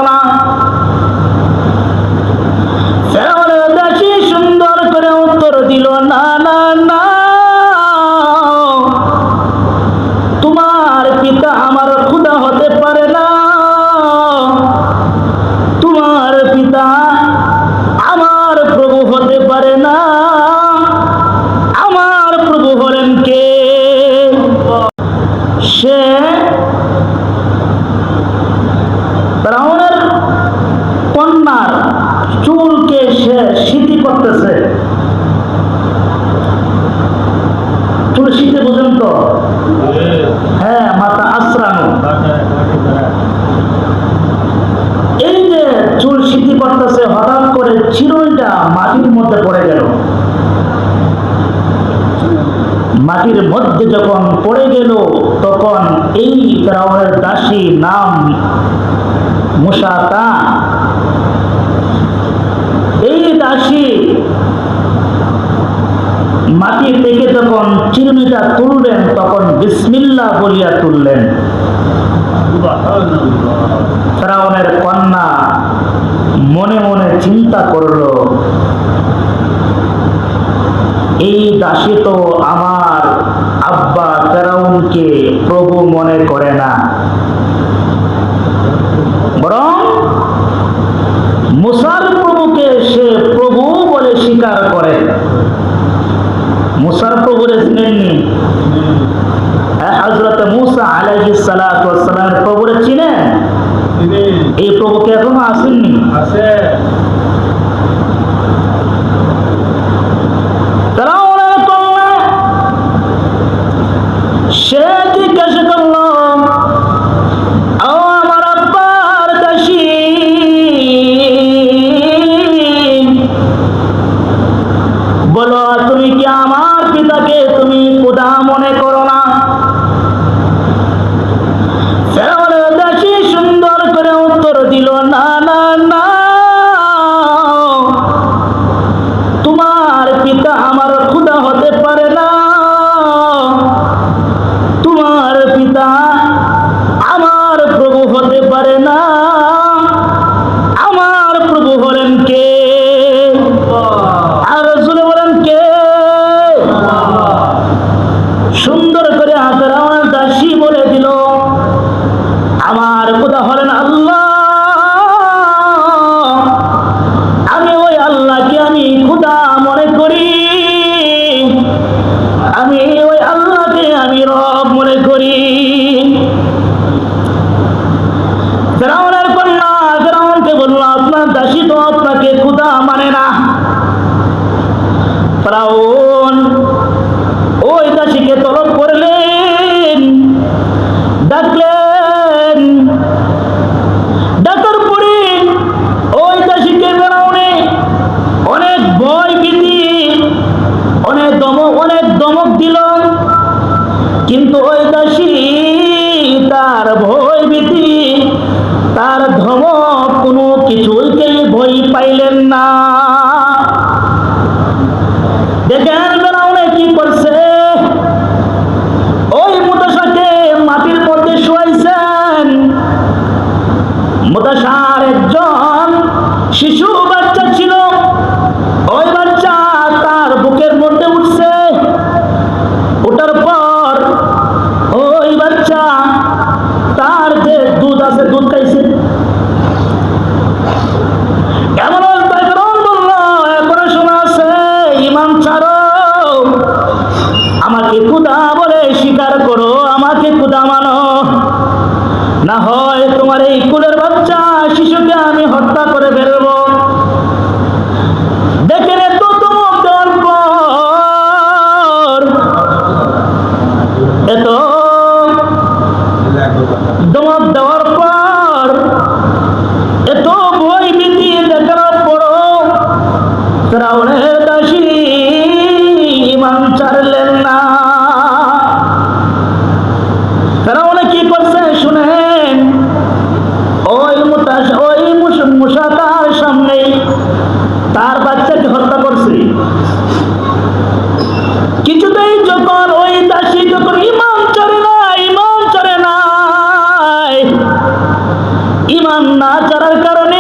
না। ফেরাউনের দাসী সুন্দর করে উত্তর দিল, না না না, তোমার পিতা আমার খোদা হতে পারে না, তোমার পিতা আমার প্রভু হতে পারে না, আমার প্রভু হলেন কে? সে ফেরাউনের কন্যার চুলকে সে সিঁথি করতেছে। চুল সিঁথি বুঝেন তো? হ্যাঁ, মাথা আশ্রানো। এই যে চুল সিঁথি করতেছে, হঠাৎ করে চিরুনিটা মাটির মধ্যে পড়ে গেল। মাটির মধ্যে যখন পড়ে গেল, তখন এই ফেরাউনের দাসী নাম মুসাতা, এই দাসী মাটি থেকে যখন চিরুনিটা তুললেন, তখন বিসমিল্লাহ বলিয়া তুললেন। ফেরাউনের কন্যা মনে মনে চিন্তা করল, এই দাসী তো আমার আব্বা ফেরাউনকে প্রভু মনে করে না, বরং মুসার প্রভুকে সে প্রভু বলে স্বীকার করে। মুসার প্রভুরে চিনেননি? হযরত মুসা আলাইহিস সালাতু ওয়াস সালামের প্রভুরে চিনেন? এই প্রভুকে এখনো আসেননি? আছে। সে জিজ্ঞাসা করল, আমার আব্বার দাসী, বলো তুমি কি আমার পিতাকে তুমি খোদা মনে করো না? ফেরাউনের দাসী সুন্দর করে উত্তর দিল, না না না, তোমার পিতা আমার খোদা হতে পারে না, তোমার পিতা আমার প্রভু হতে পারে না, আমার প্রভু হলেন কে? আর রাসূল বলেন কে? সুন্দর করে ফেরাউনের দাসী বলে দিল, আমার খোদা হলেন আল্লাহ, আমি ওই আল্লাহকে আমি খোদা মনে করি, আমি ওই আল্লাহকে আমি রব মনে করি। ফেরাউনের কন্যা ফেরাউনকে বলল, আপনার দাসী তো আপনাকে খোদা মানে না। ফেরাউন ওই দাসীকে তলব করলেন, ডাকলেন, ডাকার পরে ওই দাসীকে ফেরাউনে অনেক ভয় ভীতি, অনেক দমক দিল, কিন্তু ওই দাসী তার ভয় ভীতি, তার ধমক কোনো কিছুকেই ভয় পাইলেন না। দেখেন ফেরাউনে কি করছে, ওই মুতাসাকে মাটির মধ্যে শোয়াইছেন। মুতাসার একজন শিশু বাচ্চা ছিল, ওই বাচ্চা তার বুকের মধ্যে উঠছে, ওঠার পর ওই বাচ্চা তার যে দুধ আছে দুধ খাইছে। এমন বলল, এখন শোনা আছে, ইমান ছাড়ো, আমাকে খোদা বলে স্বীকার করো, আমাকে খোদা মানো, না হয় তোমার এই কুলের বাচ্চা শিশুকে আমি হত্যা করে ফেলবো। ঈমান না করার কারণে